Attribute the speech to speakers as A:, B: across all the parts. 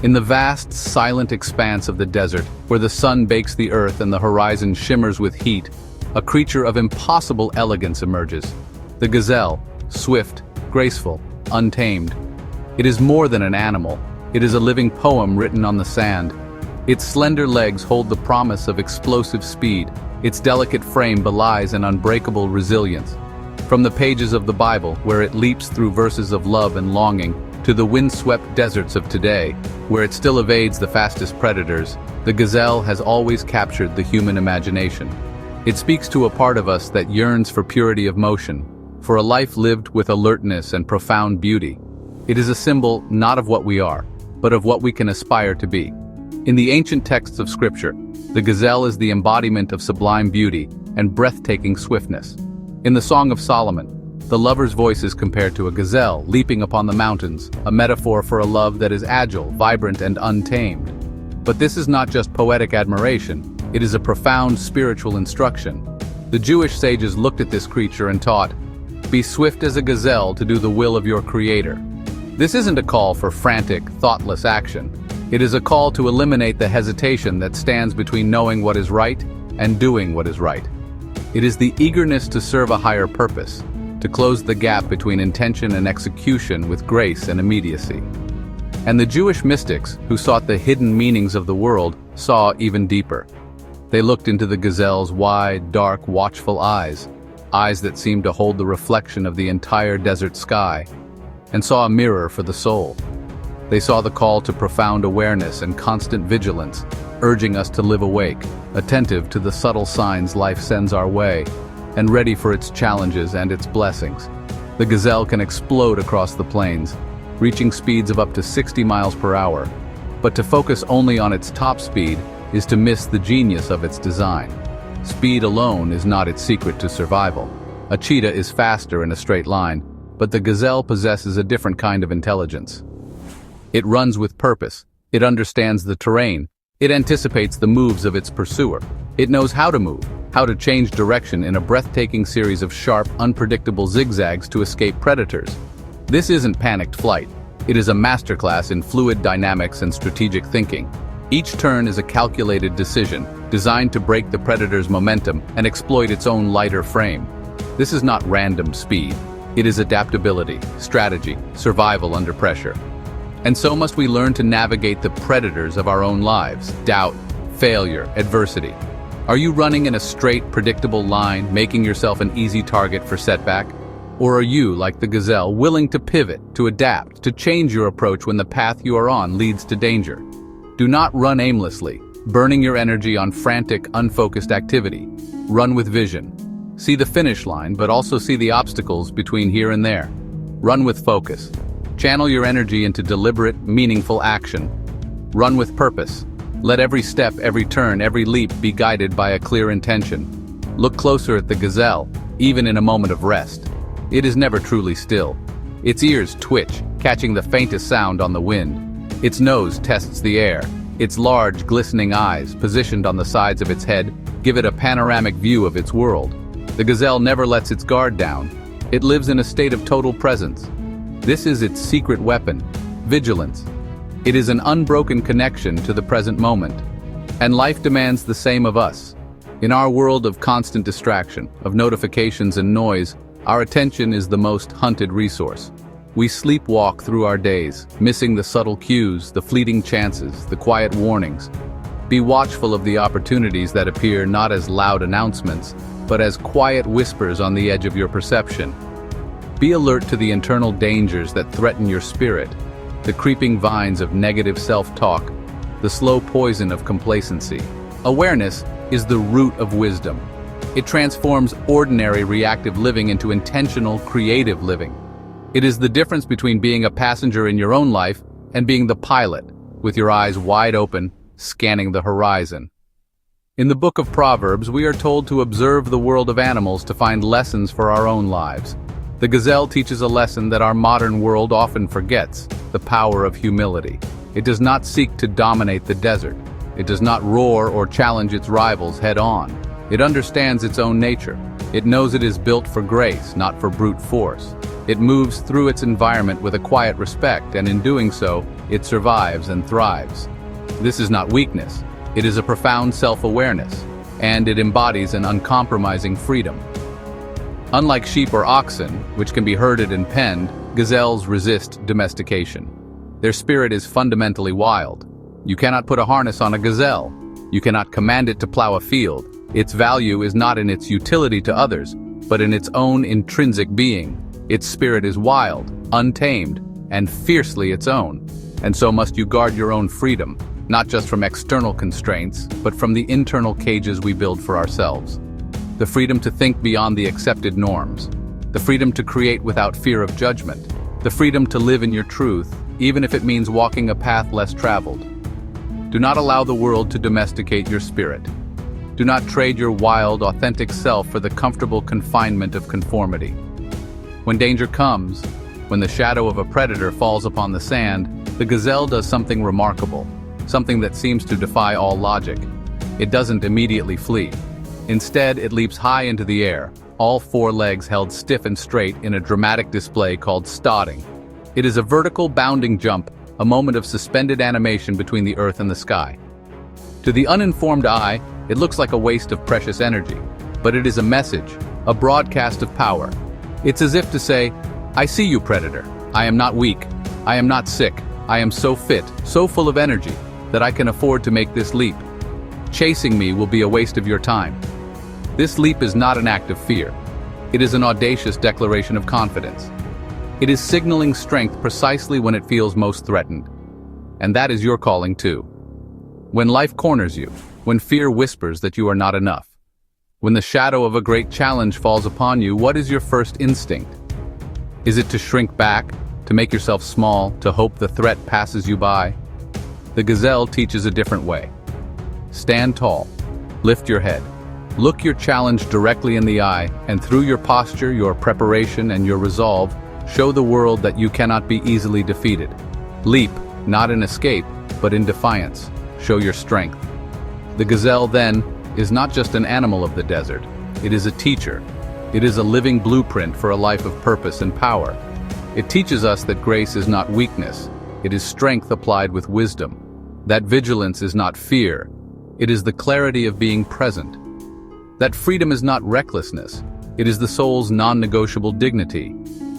A: In the vast, silent expanse of the desert, where the sun bakes the earth and the horizon shimmers with heat, a creature of impossible elegance emerges. The gazelle, swift, graceful, untamed. It is more than an animal. It is a living poem written on the sand. Its slender legs hold the promise of explosive speed. Its delicate frame belies an unbreakable resilience. From the pages of the Bible, where it leaps through verses of love and longing, to the windswept deserts of today, where it still evades the fastest predators, the gazelle has always captured the human imagination. It speaks to a part of us that yearns for purity of motion, for a life lived with alertness and profound beauty. It is a symbol not of what we are, but of what we can aspire to be. In the ancient texts of Scripture, the gazelle is the embodiment of sublime beauty and breathtaking swiftness. In the Song of Solomon, the lover's voice is compared to a gazelle leaping upon the mountains, a metaphor for a love that is agile, vibrant, and untamed. But this is not just poetic admiration, it is a profound spiritual instruction. The Jewish sages looked at this creature and taught, "Be swift as a gazelle to do the will of your Creator." This isn't a call for frantic, thoughtless action. It is a call to eliminate the hesitation that stands between knowing what is right and doing what is right. It is the eagerness to serve a higher purpose, to close the gap between intention and execution with grace and immediacy. And the Jewish mystics, who sought the hidden meanings of the world, saw even deeper. They looked into the gazelle's wide, dark, watchful eyes that seemed to hold the reflection of the entire desert sky, and saw a mirror for the soul. They saw the call to profound awareness and constant vigilance, urging us to live awake, attentive to the subtle signs life sends our way, and ready for its challenges and its blessings. The gazelle can explode across the plains, reaching speeds of up to 60 miles per hour. But to focus only on its top speed is to miss the genius of its design. Speed alone is not its secret to survival. A cheetah is faster in a straight line, but the gazelle possesses a different kind of intelligence. It runs with purpose. It understands the terrain. It anticipates the moves of its pursuer. It knows how to move, how to change direction in a breathtaking series of sharp, unpredictable zigzags to escape predators. This isn't panicked flight. It is a masterclass in fluid dynamics and strategic thinking. Each turn is a calculated decision, designed to break the predator's momentum and exploit its own lighter frame. This is not random speed. It is adaptability, strategy, survival under pressure. And so must we learn to navigate the predators of our own lives: doubt, failure, adversity. Are you running in a straight, predictable line, making yourself an easy target for setback? Or are you, like the gazelle, willing to pivot, to adapt, to change your approach when the path you are on leads to danger? Do not run aimlessly, burning your energy on frantic, unfocused activity. Run with vision. See the finish line, but also see the obstacles between here and there. Run with focus. Channel your energy into deliberate, meaningful action. Run with purpose. Let every step, every turn, every leap be guided by a clear intention. Look closer at the gazelle, even in a moment of rest. It is never truly still. Its ears twitch, catching the faintest sound on the wind. Its nose tests the air. Its large, glistening eyes, positioned on the sides of its head, give it a panoramic view of its world. The gazelle never lets its guard down. It lives in a state of total presence. This is its secret weapon: vigilance. It is an unbroken connection to the present moment. And life demands the same of us. In our world of constant distraction, of notifications and noise, our attention is the most hunted resource. We sleepwalk through our days, missing the subtle cues, the fleeting chances, the quiet warnings. Be watchful of the opportunities that appear not as loud announcements, but as quiet whispers on the edge of your perception. Be alert to the internal dangers that threaten your spirit, the creeping vines of negative self-talk, the slow poison of complacency. Awareness is the root of wisdom. It transforms ordinary reactive living into intentional, creative living. It is the difference between being a passenger in your own life and being the pilot, with your eyes wide open, scanning the horizon. In the book of Proverbs, we are told to observe the world of animals to find lessons for our own lives. The gazelle teaches a lesson that our modern world often forgets: the power of humility. It does not seek to dominate the desert. It does not roar or challenge its rivals head-on. It understands its own nature. It knows it is built for grace, not for brute force. It moves through its environment with a quiet respect, and in doing so, it survives and thrives. This is not weakness, it is a profound self-awareness, and it embodies an uncompromising freedom. Unlike sheep or oxen, which can be herded and penned, gazelles resist domestication. Their spirit is fundamentally wild. You cannot put a harness on a gazelle. You cannot command it to plow a field. Its value is not in its utility to others, but in its own intrinsic being. Its spirit is wild, untamed, and fiercely its own. And so must you guard your own freedom, not just from external constraints, but from the internal cages we build for ourselves. The freedom to think beyond the accepted norms. The freedom to create without fear of judgment. The freedom to live in your truth, even if it means walking a path less traveled. Do not allow the world to domesticate your spirit. Do not trade your wild, authentic self for the comfortable confinement of conformity. When danger comes, when the shadow of a predator falls upon the sand, the gazelle does something remarkable, something that seems to defy all logic. It doesn't immediately flee. Instead, it leaps high into the air, all four legs held stiff and straight in a dramatic display called stodding. It is a vertical bounding jump, a moment of suspended animation between the earth and the sky. To the uninformed eye, it looks like a waste of precious energy, but it is a message, a broadcast of power. It's as if to say, I see you, predator. I am not weak. I am not sick. I am so fit, so full of energy, that I can afford to make this leap. Chasing me will be a waste of your time. This leap is not an act of fear. It is an audacious declaration of confidence. It is signaling strength precisely when it feels most threatened. And that is your calling too. When life corners you, when fear whispers that you are not enough, when the shadow of a great challenge falls upon you, what is your first instinct? Is it to shrink back, to make yourself small, to hope the threat passes you by? The gazelle teaches a different way. Stand tall, lift your head, look your challenge directly in the eye, and through your posture, your preparation, and your resolve, show the world that you cannot be easily defeated. Leap, not in escape, but in defiance. Show your strength. The gazelle, then, is not just an animal of the desert. It is a teacher. It is a living blueprint for a life of purpose and power. It teaches us that grace is not weakness. It is strength applied with wisdom. That vigilance is not fear. It is the clarity of being present. That freedom is not recklessness. It is the soul's non-negotiable dignity,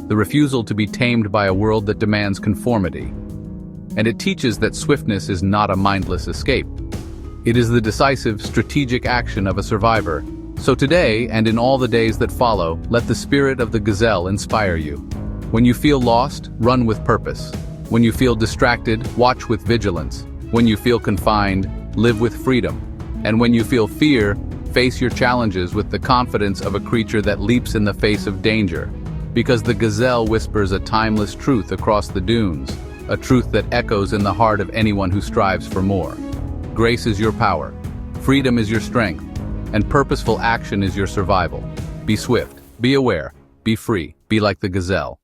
A: the refusal to be tamed by a world that demands conformity. And it teaches that swiftness is not a mindless escape. It is the decisive, strategic action of a survivor. So today, and in all the days that follow, let the spirit of the gazelle inspire you. When you feel lost, run with purpose. When you feel distracted, watch with vigilance. When you feel confined, live with freedom. And when you feel fear, face your challenges with the confidence of a creature that leaps in the face of danger. Because the gazelle whispers a timeless truth across the dunes, a truth that echoes in the heart of anyone who strives for more. Grace is your power, freedom is your strength, and purposeful action is your survival. Be swift, be aware, be free, be like the gazelle.